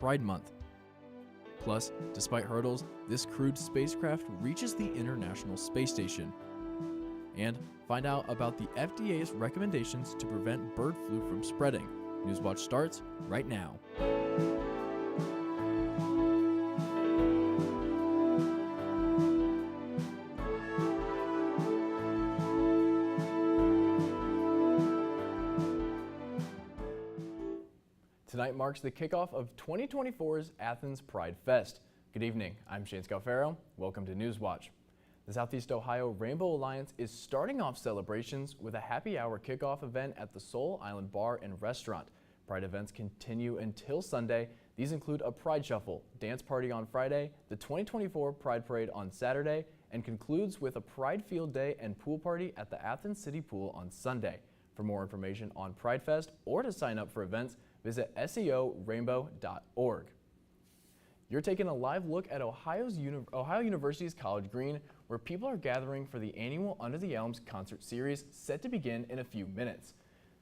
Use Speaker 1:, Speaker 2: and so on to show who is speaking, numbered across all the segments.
Speaker 1: Pride Month. Plus, despite hurdles, this crewed spacecraft reaches the International Space Station. And find out about the FDA's recommendations to prevent bird flu from spreading. Newswatch starts right now. Tonight marks the kickoff of 2024's Athens Pride Fest. Good evening, I'm Shane Scalfaro. Welcome to Newswatch. The Southeast Ohio Rainbow Alliance is starting off celebrations with a happy hour kickoff event at the Soul Island Bar and Restaurant. Pride events continue until Sunday. These include a Pride Shuffle, dance party on Friday, the 2024 Pride Parade on Saturday, and concludes with a Pride Field Day and pool party at the Athens City Pool on Sunday. For more information on Pride Fest or to sign up for events, visit seorainbow.org. You're taking a live look at Ohio University's College Green, where people are gathering for the annual Under the Elms concert series set to begin in a few minutes.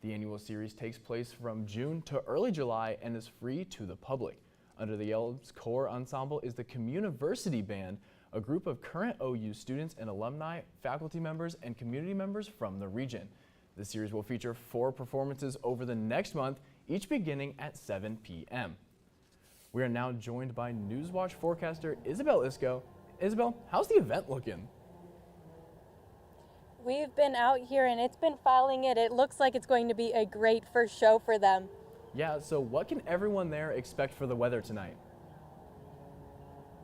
Speaker 1: The annual series takes place from June to early July and is free to the public. Under the Elms core ensemble is the Communiversity Band, a group of current OU students and alumni, faculty members, and community members from the region. The series will feature 4 performances over the next month, each beginning at 7 p.m. We are now joined by Newswatch forecaster Isabel Isco. Isabel, how's the event looking?
Speaker 2: We've been out here and it's been filing it. It looks like it's going to be a great first show for them.
Speaker 1: Yeah, so what can everyone there expect for the weather tonight?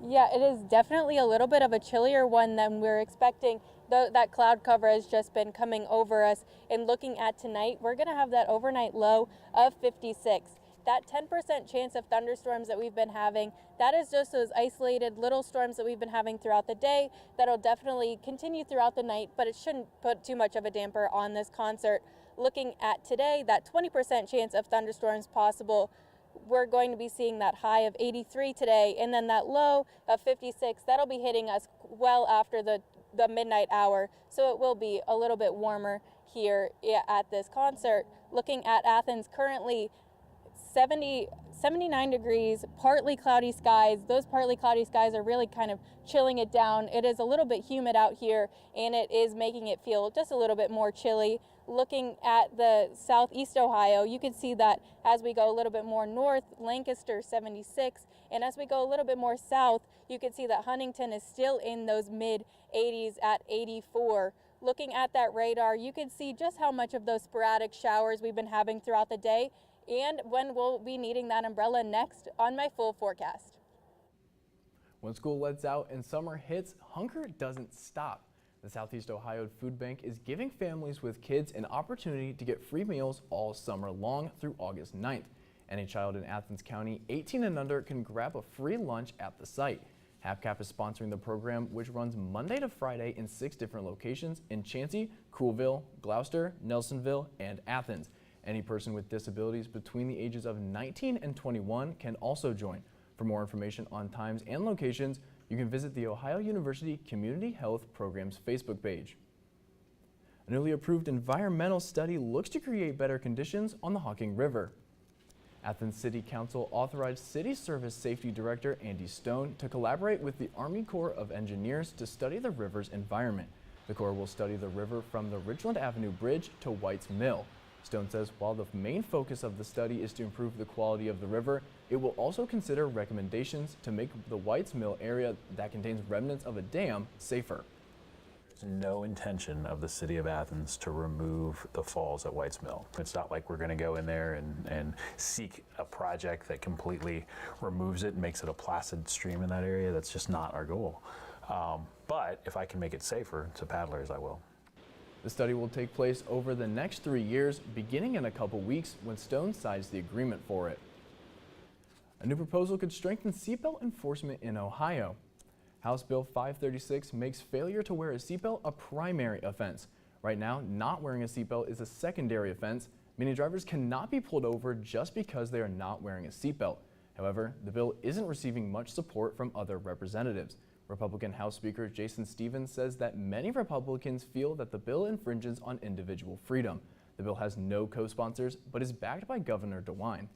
Speaker 2: Yeah, it is definitely a little bit of a chillier one than we're expecting. That cloud cover has just been coming over us. And looking at tonight, we're going to have that overnight low of 56. That 10% chance of thunderstorms that we've been having, that is just those isolated little storms that we've been having throughout the day. That'll definitely continue throughout the night, but it shouldn't put too much of a damper on this concert. Looking at today, that 20% chance of thunderstorms possible. We're going to be seeing that high of 83 today, and then that low of 56, that'll be hitting us well after the midnight hour, so it will be a little bit warmer here at this concert. Looking at Athens currently, 79 degrees, partly cloudy skies. Those partly cloudy skies are really kind of chilling it down. It is a little bit humid out here, and it is making it feel just a little bit more chilly. Looking at the southeast Ohio, you can see that as we go a little bit more north, Lancaster 76, and as we go a little bit more south, you can see that Huntington is still in those mid 80s at 84. Looking at that radar, you can see just how much of those sporadic showers we've been having throughout the day and when we'll be needing that umbrella next on my full forecast.
Speaker 1: When school lets out and summer hits, hunger doesn't stop. The Southeast Ohio Food Bank is giving families with kids an opportunity to get free meals all summer long through August 9th. Any child in Athens County 18 and under can grab a free lunch at the site. HAPCAP is sponsoring the program, which runs Monday to Friday in 6 different locations in Chansey, Coolville, Gloucester, Nelsonville, and Athens. Any person with disabilities between the ages of 19 and 21 can also join. For more information on times and locations, you can visit the Ohio University Community Health Program's Facebook page. A newly approved environmental study looks to create better conditions on the Hocking River. Athens City Council authorized City Service Safety Director Andy Stone to collaborate with the Army Corps of Engineers to study the river's environment. The Corps will study the river from the Ridgeland Avenue Bridge to White's Mill. Stone says while the main focus of the study is to improve the quality of the river, it will also consider recommendations to make the White's Mill area that contains remnants of a dam safer.
Speaker 3: There's no intention of the city of Athens to remove the falls at White's Mill. It's not like we're going to go in there and seek a project that completely removes it and makes it a placid stream in that area. That's just not our goal. But if I can make it safer to paddlers, I will.
Speaker 1: The study will take place over the next 3 years, beginning in a couple weeks when Stone signs the agreement for it. A new proposal could strengthen seatbelt enforcement in Ohio. House Bill 536 makes failure to wear a seatbelt a primary offense. Right now, not wearing a seatbelt is a secondary offense, meaning drivers cannot be pulled over just because they are not wearing a seatbelt. However, the bill isn't receiving much support from other representatives. Republican House Speaker Jason Stevens says that many Republicans feel that the bill infringes on individual freedom. The bill has no co-sponsors, but is backed by Governor DeWine.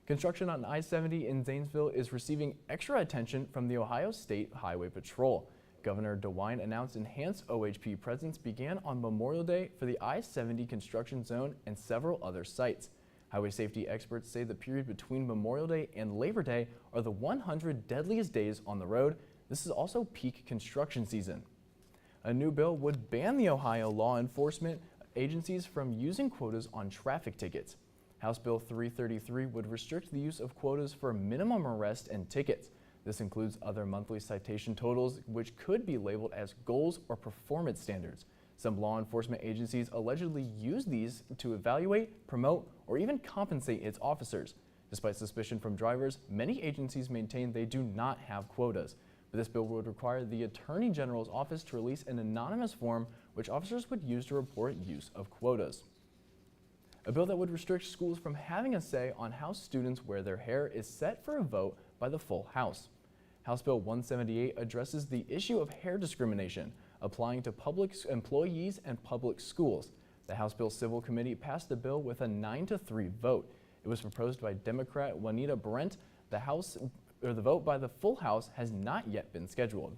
Speaker 1: Construction on I-70 in Zanesville is receiving extra attention from the Ohio State Highway Patrol. Governor DeWine announced enhanced OHP presence began on Memorial Day for the I-70 construction zone and several other sites. Highway safety experts say the period between Memorial Day and Labor Day are the 100 deadliest days on the road. This is also peak construction season. A new bill would ban the Ohio law enforcement agencies from using quotas on traffic tickets. House Bill 333 would restrict the use of quotas for minimum arrest and tickets. This includes other monthly citation totals, which could be labeled as goals or performance standards. Some law enforcement agencies allegedly use these to evaluate, promote, or even compensate its officers. Despite suspicion from drivers, many agencies maintain they do not have quotas. But this bill would require the Attorney General's office to release an anonymous form which officers would use to report use of quotas. A bill that would restrict schools from having a say on how students wear their hair is set for a vote by the full House. House Bill 178 addresses the issue of hair discrimination applying to public employees and public schools. The House Bill Civil Committee passed the bill with a 9-3 vote. It was proposed by Democrat Juanita Brent. The vote by the full House has not yet been scheduled.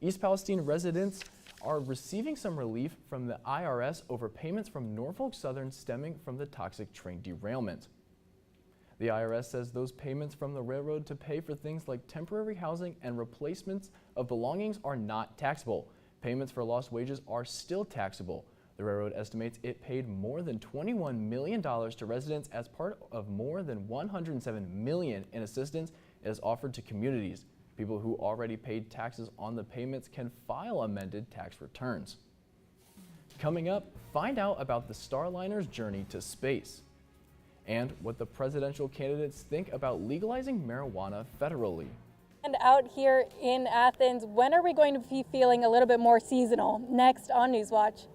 Speaker 1: East Palestine residents are receiving some relief from the IRS over payments from Norfolk Southern stemming from the toxic train derailment. The IRS says those payments from the railroad to pay for things like temporary housing and replacements of belongings are not taxable. Payments for lost wages are still taxable. The railroad estimates it paid more than $21 million to residents as part of more than $107 million in assistance it has offered to communities. People who already paid taxes on the payments can file amended tax returns. Coming up, find out about the Starliner's journey to space and what the presidential candidates think about legalizing marijuana federally.
Speaker 2: And out here in Athens, when are we going to be feeling a little bit more seasonal? Next on Newswatch.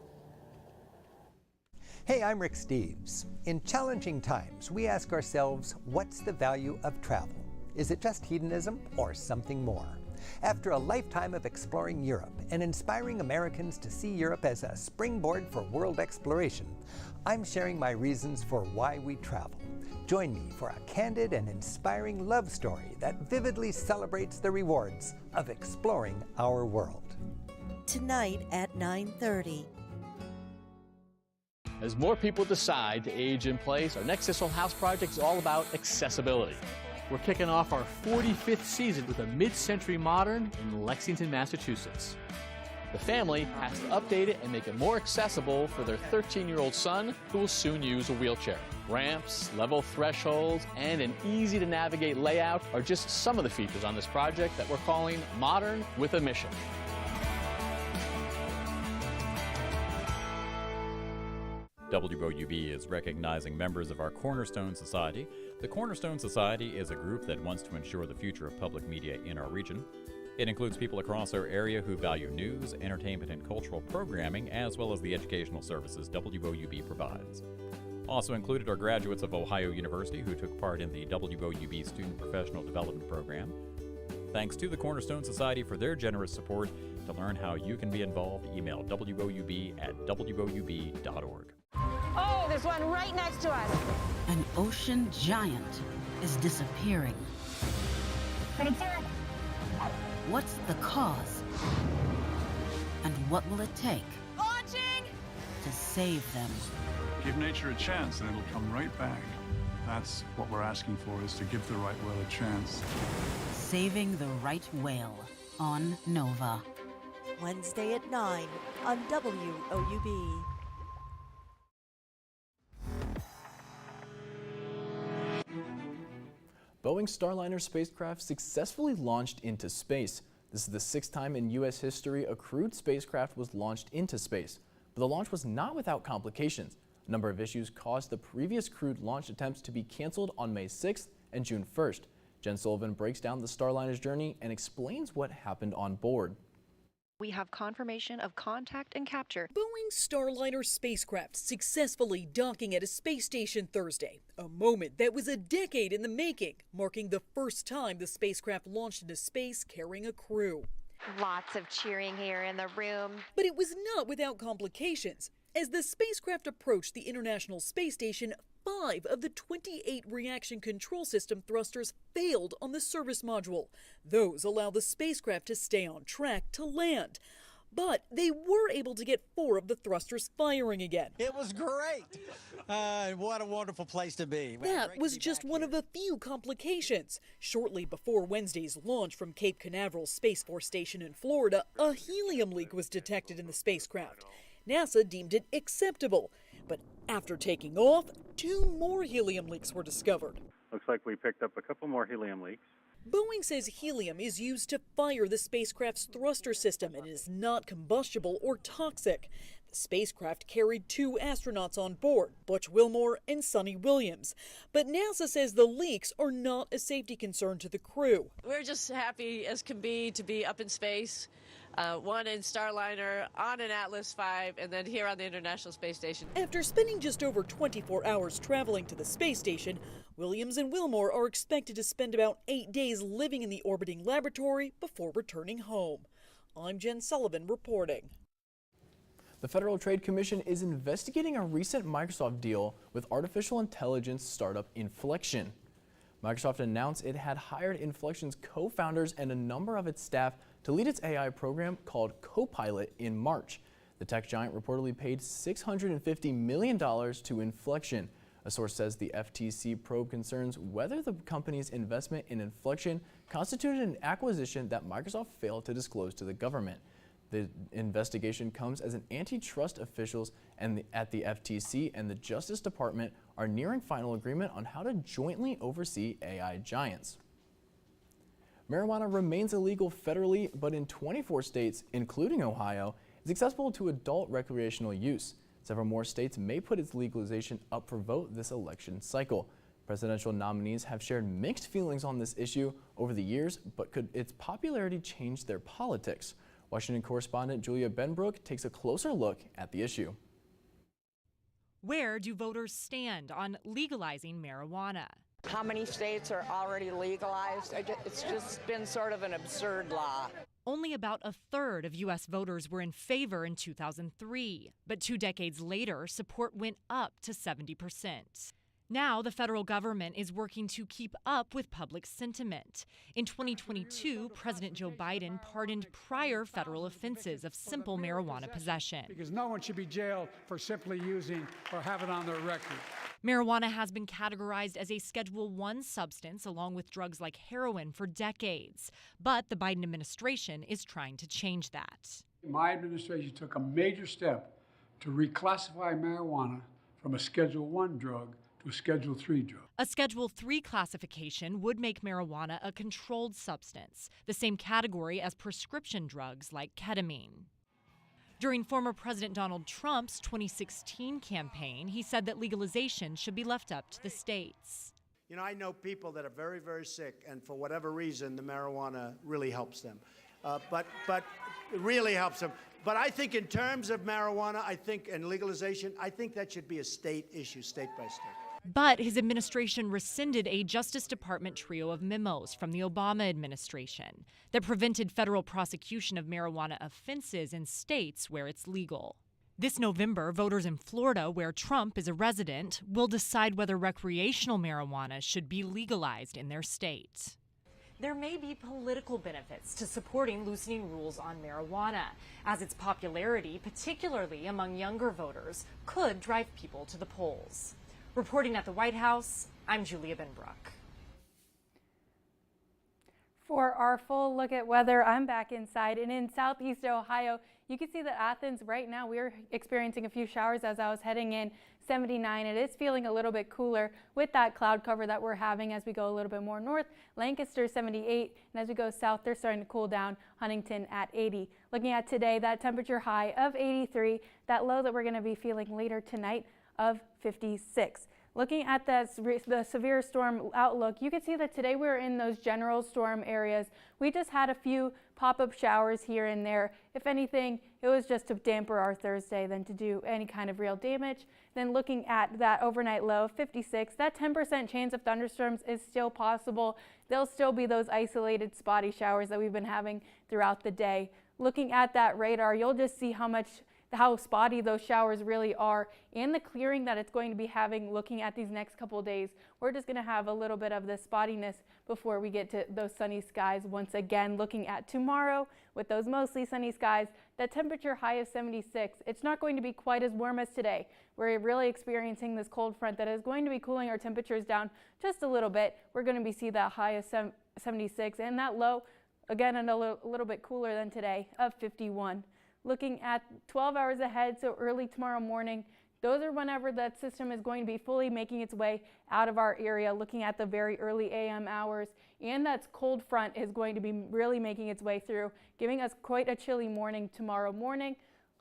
Speaker 4: Hey, I'm Rick Steves. In challenging times, we ask ourselves, what's the value of travel? Is it just hedonism or something more? After a lifetime of exploring Europe and inspiring Americans to see Europe as a springboard for world exploration, I'm sharing my reasons for why we travel. Join me for a candid and inspiring love story that vividly celebrates the rewards of exploring our world.
Speaker 5: Tonight at 9:30.
Speaker 6: As more people decide to age in place, our next Cecil House project is all about accessibility. We're kicking off our 45th season with a mid-century modern in Lexington, Massachusetts. The family has to update it and make it more accessible for their 13-year-old son, who will soon use a wheelchair. Ramps, level thresholds, and an easy-to-navigate layout are just some of the features on this project that we're calling Modern with a Mission.
Speaker 7: WOUB is recognizing members of our Cornerstone Society. The Cornerstone Society is a group that wants to ensure the future of public media in our region. It includes people across our area who value news, entertainment, and cultural programming, as well as the educational services WOUB provides. Also included are graduates of Ohio University who took part in the WOUB Student Professional Development Program. Thanks to the Cornerstone Society for their generous support. To learn how you can be involved, email woub@woub.org.
Speaker 8: Oh, there's one right next to us.
Speaker 5: An ocean giant is disappearing. What's the cause? And what will it take
Speaker 8: Launching!
Speaker 5: to save them?
Speaker 9: Give nature a chance and it'll come right back. That's what we're asking for, is to give the right whale a chance.
Speaker 5: Saving the Right Whale on Nova.
Speaker 8: Wednesday at 9 on WOUB.
Speaker 1: Boeing's Starliner spacecraft successfully launched into space. This is the 6th time in U.S. history a crewed spacecraft was launched into space. But the launch was not without complications. A number of issues caused the previous crewed launch attempts to be canceled on May 6th and June 1st. Jen Sullivan breaks down the Starliner's journey and explains what happened on board.
Speaker 10: We have confirmation of contact and capture.
Speaker 11: Boeing's Starliner spacecraft successfully docking at a space station Thursday, a moment that was a decade in the making, marking the first time the spacecraft launched into space carrying a crew.
Speaker 10: Lots of cheering here in the room.
Speaker 11: But it was not without complications. As the spacecraft approached the International Space Station, 5 of the 28 reaction control system thrusters failed on the service module. Those allow the spacecraft to stay on track to land. But they were able to get 4 of the thrusters firing again.
Speaker 12: It was great. What a wonderful place to be.
Speaker 11: That was just one of a few complications. Shortly before Wednesday's launch from Cape Canaveral Space Force Station in Florida, a helium leak was detected in the spacecraft. NASA deemed it acceptable. But after taking off, 2 more helium leaks were discovered.
Speaker 13: Looks like we picked up a couple more helium leaks.
Speaker 11: Boeing says helium is used to fire the spacecraft's thruster system and is not combustible or toxic. The spacecraft carried 2 astronauts on board, Butch Wilmore and Sonny Williams. But NASA says the leaks are not a safety concern to the crew.
Speaker 14: We're just happy as can be to be up in space, one in Starliner, on an Atlas V, and then here on the International Space Station.
Speaker 11: After spending just over 24 hours traveling to the space station, Williams and Wilmore are expected to spend about 8 days living in the orbiting laboratory before returning home. I'm Jen Sullivan reporting.
Speaker 1: The Federal Trade Commission is investigating a recent Microsoft deal with artificial intelligence startup Inflection. Microsoft announced it had hired Inflection's co-founders and a number of its staff to lead its AI program called Copilot in March. The tech giant reportedly paid $650 million to Inflection. A source says the FTC probe concerns whether the company's investment in Inflection constituted an acquisition that Microsoft failed to disclose to the government. The investigation comes as antitrust officials at the FTC and the Justice Department are nearing final agreement on how to jointly oversee AI giants. Marijuana remains illegal federally, but in 24 states, including Ohio, is accessible to adult recreational use. Several more states may put its legalization up for vote this election cycle. Presidential nominees have shared mixed feelings on this issue over the years, but could its popularity change their politics? Washington correspondent Julia Benbrook takes a closer look at the issue.
Speaker 15: Where do voters stand on legalizing marijuana?
Speaker 16: How many states are already legalized? It's just been sort of an absurd law.
Speaker 15: Only about a third of U.S. voters were in favor in 2003, but 2 decades later, support went up to 70%. Now, the federal government is working to keep up with public sentiment. In 2022, President Joe Biden pardoned prior federal offenses of simple marijuana possession.
Speaker 17: Because no one should be jailed for simply using or have it on their record.
Speaker 15: Marijuana has been categorized as a Schedule I substance along with drugs like heroin for decades. But the Biden administration is trying to change that.
Speaker 17: My administration took a major step to reclassify marijuana from a Schedule I drug to a Schedule III drug.
Speaker 15: A Schedule III classification would make marijuana a controlled substance, the same category as prescription drugs like ketamine. During former President Donald Trump's 2016 campaign, he said that legalization should be left up to the states.
Speaker 18: You know, I know people that are very, very sick, and for whatever reason, the marijuana really helps them. But it really helps them. But I think in terms of marijuana, and legalization, I think that should be a state issue, state by state.
Speaker 15: But his administration rescinded a Justice Department trio of memos from the Obama administration that prevented federal prosecution of marijuana offenses in states where it's legal. This November, voters in Florida, where Trump is a resident, will decide whether recreational marijuana should be legalized in their state. There may be political benefits to supporting loosening rules on marijuana, as its popularity, particularly among younger voters, could drive people to the polls. Reporting at the White House, I'm Julia Benbrook.
Speaker 2: For our full look at weather, I'm back inside, and in southeast Ohio, you can see that Athens right now, we're experiencing a few showers as I was heading in. 79, it is feeling a little bit cooler with that cloud cover that we're having as we go a little bit more north. Lancaster 78, and as we go south, they're starting to cool down. Huntington at 80. Looking at today, that temperature high of 83, that low that we're going to be feeling later tonight of 56. Looking at the severe storm outlook, you can see that today we're in those general storm areas. We just had a few pop-up showers here and there. If anything, it was just to damper our Thursday than to do any kind of real damage. Then looking at that overnight low of 56, that 10% chance of thunderstorms is still possible. There'll still be those isolated spotty showers that we've been having throughout the day. Looking at that radar, you'll just see how much how spotty those showers really are and the clearing that it's going to be having looking at these next couple of days. We're just going to have a little bit of the spottiness before we get to those sunny skies once again. Looking at tomorrow with those mostly sunny skies, the temperature high of 76. It's not going to be quite as warm as today. We're really experiencing this cold front that is going to be cooling our temperatures down just a little bit. We're going to be see that high of 76 and that low again and a little bit cooler than today of 51. Looking at 12 hours ahead, so early tomorrow morning, those are whenever that system is going to be fully making its way out of our area, looking at the very early AM hours. And that cold front is going to be really making its way through, giving us quite a chilly morning tomorrow morning.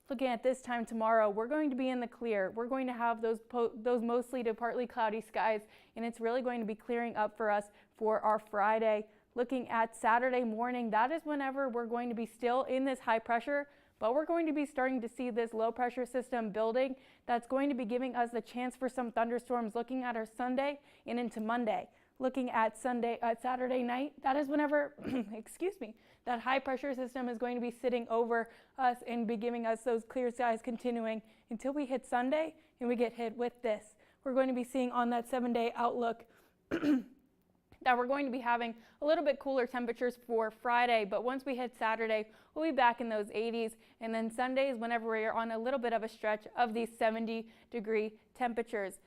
Speaker 2: Looking at this time tomorrow, we're going to be in the clear. We're going to have those mostly to partly cloudy skies, and it's really going to be clearing up for us for our Friday. Looking at Saturday morning, that is whenever we're going to be still in this high pressure, but we're going to be starting to see this low pressure system building that's going to be giving us the chance for some thunderstorms looking at our Sunday and into Monday. Looking at Saturday night, that is whenever, excuse me, that high pressure system is going to be sitting over us and be giving us those clear skies continuing until we hit Sunday and we get hit with this. We're going to be seeing on that 7-day outlook that we're going to be having a little bit cooler temperatures for Friday, but once we hit Saturday, we'll be back in those 80s, and then Sundays whenever we're on a little bit of a stretch of these 70-degree temperatures.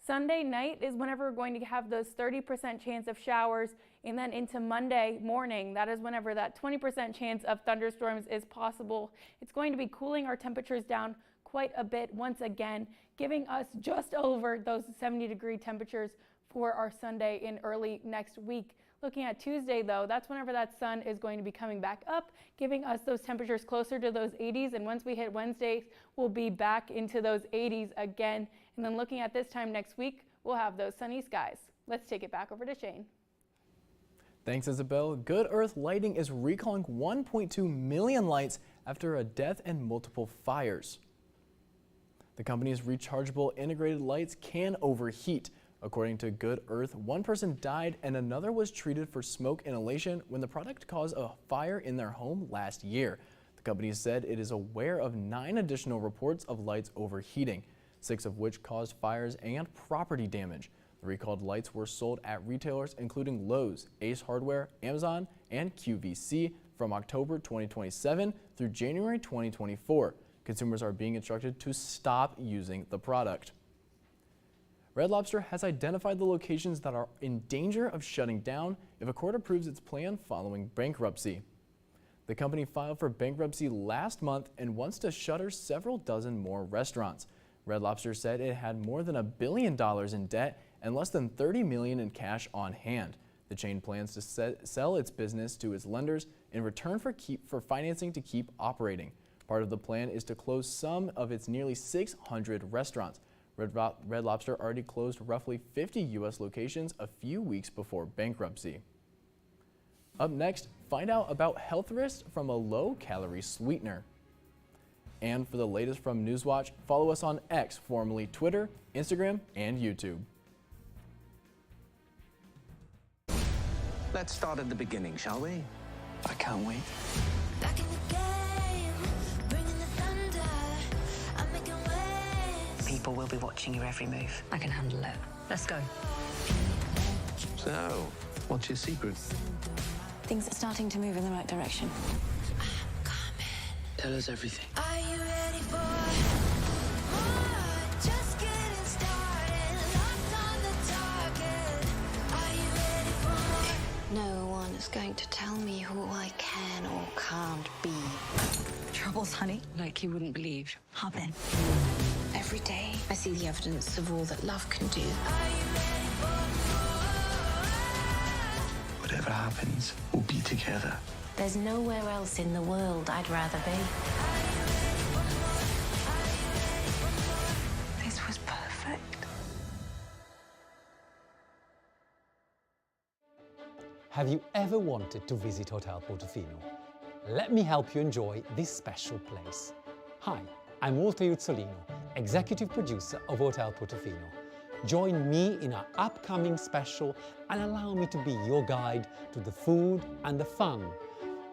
Speaker 2: Sunday night is whenever we're going to have those 30% chance of showers, and then into Monday morning, that is whenever that 20% chance of thunderstorms is possible. It's going to be cooling our temperatures down quite a bit once again, giving us just over those 70-degree temperatures for our Sunday in early next week. Looking at Tuesday though, that's whenever that sun is going to be coming back up, giving us those temperatures closer to those 80s, and once we hit Wednesday, we'll be back into those 80s again. And then looking at this time next week, we'll have those sunny skies. Let's take it back over to Shane.
Speaker 1: Thanks, Isabel. Good Earth Lighting is recalling 1.2 million lights after a death and multiple fires. The company's rechargeable integrated lights can overheat. According to Good Earth, one person died and another was treated for smoke inhalation when the product caused a fire in their home last year. The company said it is aware of 9 additional reports of lights overheating, 6 of which caused fires and property damage. The recalled lights were sold at retailers including Lowe's, Ace Hardware, Amazon, and QVC from October 2027 through January 2024. Consumers are being instructed to stop using the product. Red Lobster has identified the locations that are in danger of shutting down if a court approves its plan following bankruptcy. The company filed for bankruptcy last month and wants to shutter several dozen more restaurants. Red Lobster said it had more than $1 billion in debt and less than $30 million in cash on hand. The chain plans to sell its business to its lenders in return for financing to keep operating. Part of the plan is to close some of its nearly 600 restaurants. Red Lobster already closed roughly 50 U.S. locations a few weeks before bankruptcy. Up next, find out about health risks from a low-calorie sweetener. And for the latest from Newswatch, follow us on X, formerly Twitter, Instagram, and YouTube.
Speaker 19: Let's start at the beginning, shall we? I can't wait.
Speaker 20: Back in the game, bringing the thunder, I'm making waves.
Speaker 5: People will be watching your every move. I can handle it. Let's go.
Speaker 19: So, what's your secret?
Speaker 5: Things are starting to move in the right direction.
Speaker 19: Tell us everything.
Speaker 20: Are you ready for more? Just getting started, locked on the target. Are you ready for more?
Speaker 5: No one is going to tell me who I can or can't be. Troubles, honey? Like you wouldn't believe. Hop in. Every day, I see the evidence of all that love can do.
Speaker 19: Whatever happens, we'll be together.
Speaker 5: There's nowhere else in the world I'd rather be. This was perfect.
Speaker 12: Have you ever wanted to visit Hotel Portofino? Let me help you enjoy this special place. Hi, I'm Walter Uzzolino, executive producer of Hotel Portofino. Join me in our upcoming special and allow me to be your guide to the food and the fun,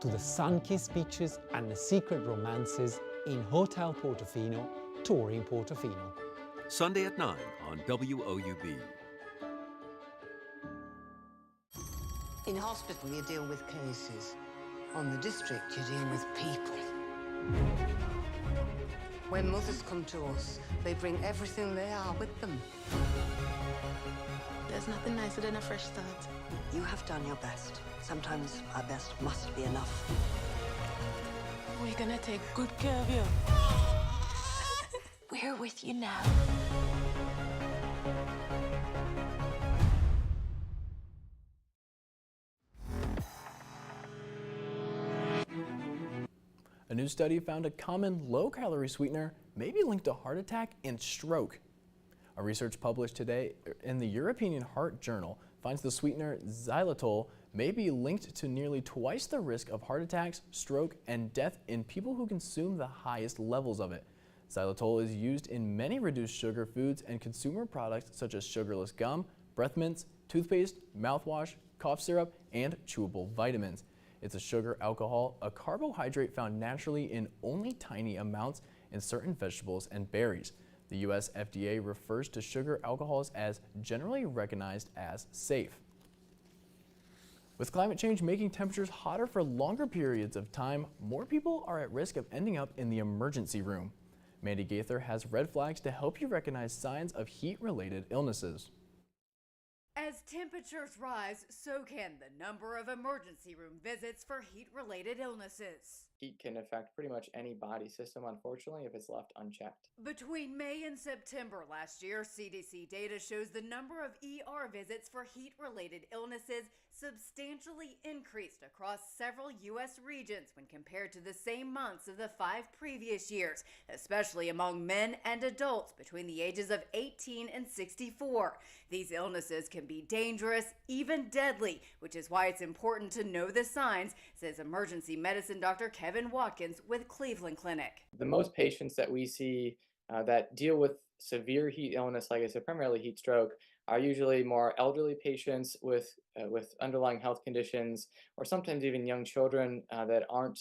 Speaker 12: to the sun-kissed beaches and the secret romances in Hotel Portofino, touring Portofino.
Speaker 21: Sunday at 9 on WOUB.
Speaker 5: In hospital, you deal with cases. On the district, you deal with people. When mothers come to us, they bring everything they are with them.
Speaker 22: There's nothing nicer than a fresh start.
Speaker 5: You have done your best. Sometimes our best must be enough.
Speaker 22: We're gonna take good care of you. We're with you now.
Speaker 1: A new study found a common low-calorie sweetener may be linked to heart attack and stroke. A research published today in the European Heart Journal finds the sweetener xylitol may be linked to nearly twice the risk of heart attacks, stroke, and death in people who consume the highest levels of it. Xylitol is used in many reduced sugar foods and consumer products such as sugarless gum, breath mints, toothpaste, mouthwash, cough syrup, and chewable vitamins. It's a sugar alcohol, a carbohydrate found naturally in only tiny amounts in certain vegetables and berries. The U.S. FDA refers to sugar alcohols as generally recognized as safe. With climate change making temperatures hotter for longer periods of time, more people are at risk of ending up in the emergency room. Mandy Gaither has red flags to help you recognize signs of heat-related illnesses.
Speaker 23: As temperatures rise, so can the number of emergency room visits for heat-related illnesses.
Speaker 24: Heat can affect pretty much any body system, unfortunately, if it's left unchecked.
Speaker 23: Between May and September last year, CDC data shows the number of ER visits for heat-related illnesses substantially increased across several U.S. regions when compared to the same months of the 5 previous years, especially among men and adults between the ages of 18 and 64. These illnesses can be dangerous, even deadly, which is why it's important to know the signs, says emergency medicine Dr. Kevin Watkins with Cleveland Clinic.
Speaker 24: The most patients that we see that deal with severe heat illness, like I said, primarily heat stroke, are usually more elderly patients with underlying health conditions, or sometimes even young children that aren't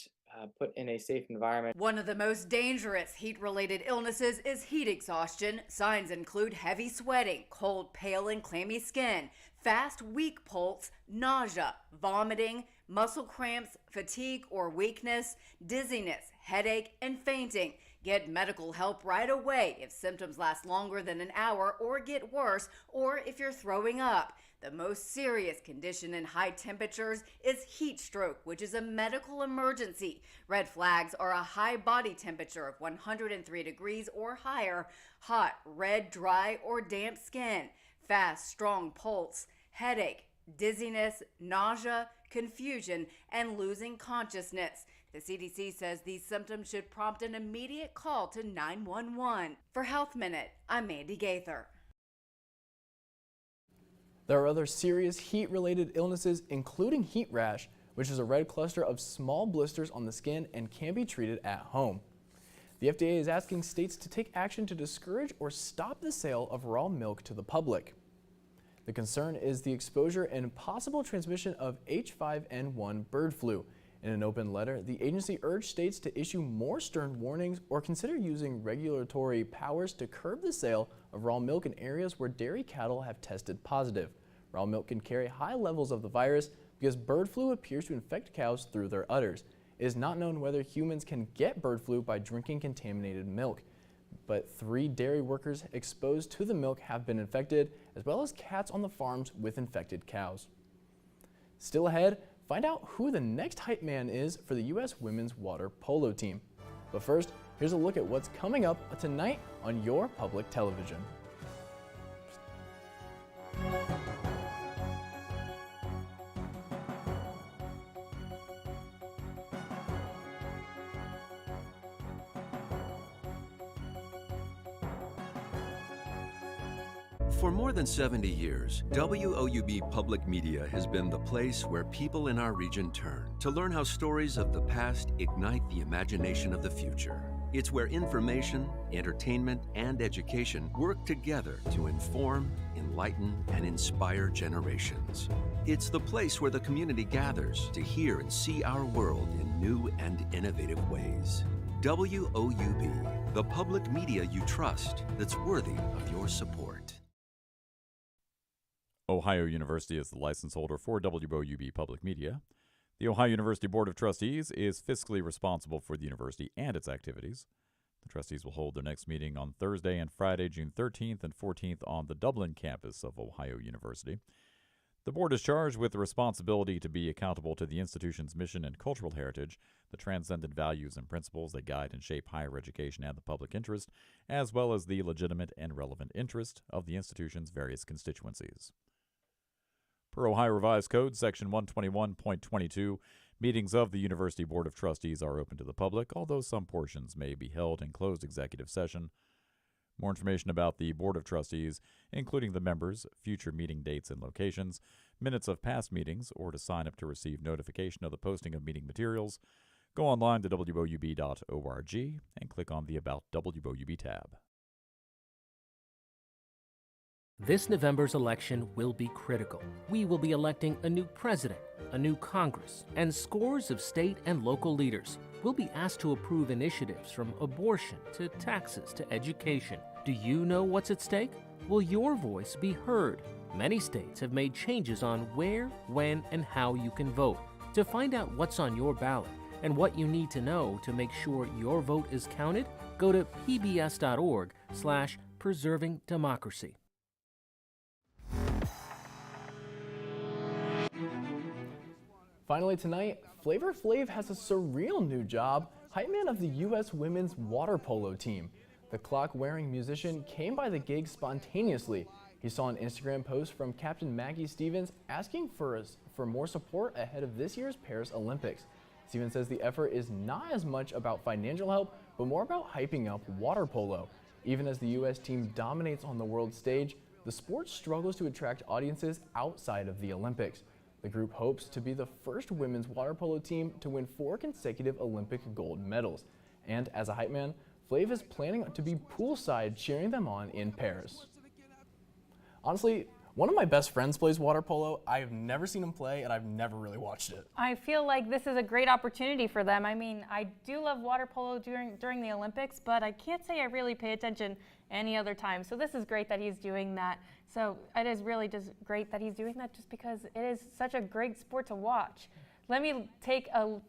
Speaker 24: put in a safe environment.
Speaker 23: One of the most dangerous heat-related illnesses is heat exhaustion. Signs include heavy sweating, cold, pale, and clammy skin, fast, weak pulse, nausea, vomiting, muscle cramps, fatigue or weakness, dizziness, headache, and fainting. Get medical help right away if symptoms last longer than an hour or get worse, or if you're throwing up. The most serious condition in high temperatures is heat stroke, which is a medical emergency. Red flags are a high body temperature of 103 degrees or higher, hot, red, dry, or damp skin, fast, strong pulse, headache, dizziness, nausea, confusion, and losing consciousness. The CDC says these symptoms should prompt an immediate call to 911. For Health Minute, I'm Mandy Gaither.
Speaker 1: There are other serious heat-related illnesses, including heat rash, which is a red cluster of small blisters on the skin and can be treated at home. The FDA is asking states to take action to discourage or stop the sale of raw milk to the public. The concern is the exposure and possible transmission of H5N1 bird flu. In an open letter, the agency urged states to issue more stern warnings or consider using regulatory powers to curb the sale of raw milk in areas where dairy cattle have tested positive. Raw milk can carry high levels of the virus because bird flu appears to infect cows through their udders. It is not known whether humans can get bird flu by drinking contaminated milk, but 3 dairy workers exposed to the milk have been infected, as well as cats on the farms with infected cows. Still ahead, find out who the next hype man is for the U.S. women's water polo team. But first, here's a look at what's coming up tonight on your public television.
Speaker 25: For more than 70 years, WOUB Public Media has been the place where people in our region turn to learn how stories of the past ignite the imagination of the future. It's where information, entertainment, and education work together to inform, enlighten, and inspire generations. It's the place where the community gathers to hear and see our world in new and innovative ways.
Speaker 21: WOUB, the public media you trust that's worthy of your support.
Speaker 3: Ohio University is the license holder for WOUB Public Media. The Ohio University Board of Trustees is fiscally responsible for the university and its activities. The trustees will hold their next meeting on Thursday and Friday, June 13th and 14th on the Dublin campus of Ohio University. The board is charged with the responsibility to be accountable to the institution's mission and cultural heritage, the transcendent values and principles that guide and shape higher education and the public interest, as well as the legitimate and relevant interest of the institution's various constituencies. Per Ohio Revised Code, Section 121.22, meetings of the University Board of Trustees are open to the public, although some portions may be held in closed executive session. More information about the Board of Trustees, including the members, future meeting dates and locations, minutes of past meetings, or to sign up to receive notification of the posting of meeting materials, go online to woub.org and click on the About WOUB tab.
Speaker 4: This November's election will be critical. We will be electing a new president, a new Congress, and scores of state and local leaders. We'll be asked to approve initiatives from abortion to taxes to education. Do you know what's at stake? Will your voice be heard? Many states have made changes on where, when, and how you can vote. To find out what's on your ballot and what you need to know to make sure your vote is counted, go to pbs.org/preservingdemocracy.
Speaker 1: Finally tonight, Flavor Flav has a surreal new job, hype man of the U.S. women's water polo team. The clock-wearing musician came by the gig spontaneously. He saw an Instagram post from Captain Maggie Stevens asking for more support ahead of this year's Paris Olympics. Stevens says the effort is not as much about financial help, but more about hyping up water polo. Even as the U.S. team dominates on the world stage, the sport struggles to attract audiences outside of the Olympics. The group hopes to be the first women's water polo team to win 4 consecutive Olympic gold medals. And as a hype man, Flav is planning to be poolside cheering them on in Paris. Honestly, one of my best friends plays water polo. I've never seen him play, and I've never really watched it.
Speaker 2: I feel like this is a great opportunity for them. I mean, I do love water polo during the Olympics, but I can't say I really pay attention any other time. So this is great that he's doing that. So it is really just great that he's doing that just because it is such a great sport to watch. Let me take a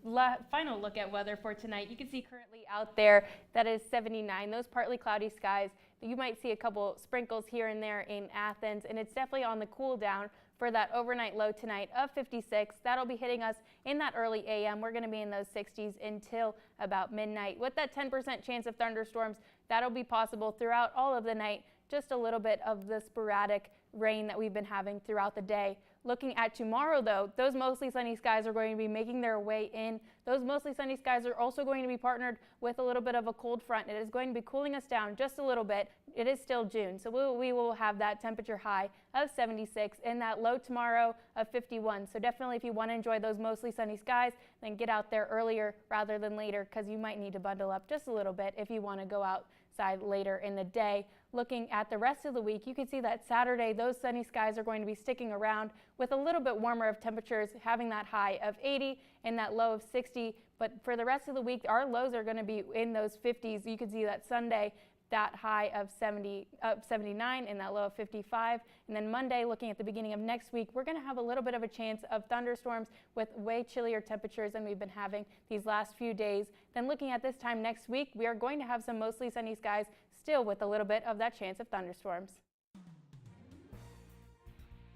Speaker 2: final look at weather for tonight. You can see currently out there that is 79, those partly cloudy skies. You might see a couple sprinkles here and there in Athens, and it's definitely on the cool down for that overnight low tonight of 56. That'll be hitting us in that early a.m. We're going to be in those 60s until about midnight. With that 10% chance of thunderstorms, that'll be possible throughout all of the night. Just a little bit of the sporadic rain that we've been having throughout the day. Looking at tomorrow, though, those mostly sunny skies are going to be making their way in. Those mostly sunny skies are also going to be partnered with a little bit of a cold front. It is going to be cooling us down just a little bit. It is still June, so we will have that temperature high of 76 and that low tomorrow of 51. So definitely if you want to enjoy those mostly sunny skies, then get out there earlier rather than later, because you might need to bundle up just a little bit if you want to go outside later in the day. Looking at the rest of the week, you can see that Saturday, those sunny skies are going to be sticking around with a little bit warmer of temperatures, having that high of 80 and that low of 60. But for the rest of the week, our lows are going to be in those 50s. You can see that Sunday, that high of 79 and that low of 55. And then Monday, looking at the beginning of next week, we're going to have a little bit of a chance of thunderstorms with way chillier temperatures than we've been having these last few days. Then looking at this time next week, we are going to have some mostly sunny skies, still with a little bit of that chance of thunderstorms.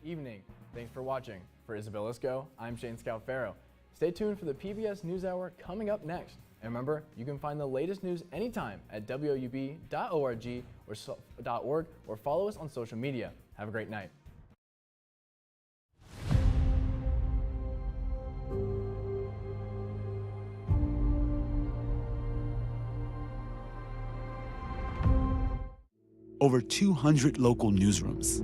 Speaker 1: Evening. Thanks for watching. For Isabel Isco, I'm Shane Scalfaro. Stay tuned for the PBS NewsHour coming up next. And remember, you can find the latest news anytime at woub.org or follow us on social media. Have a great night.
Speaker 6: Over 200 local newsrooms,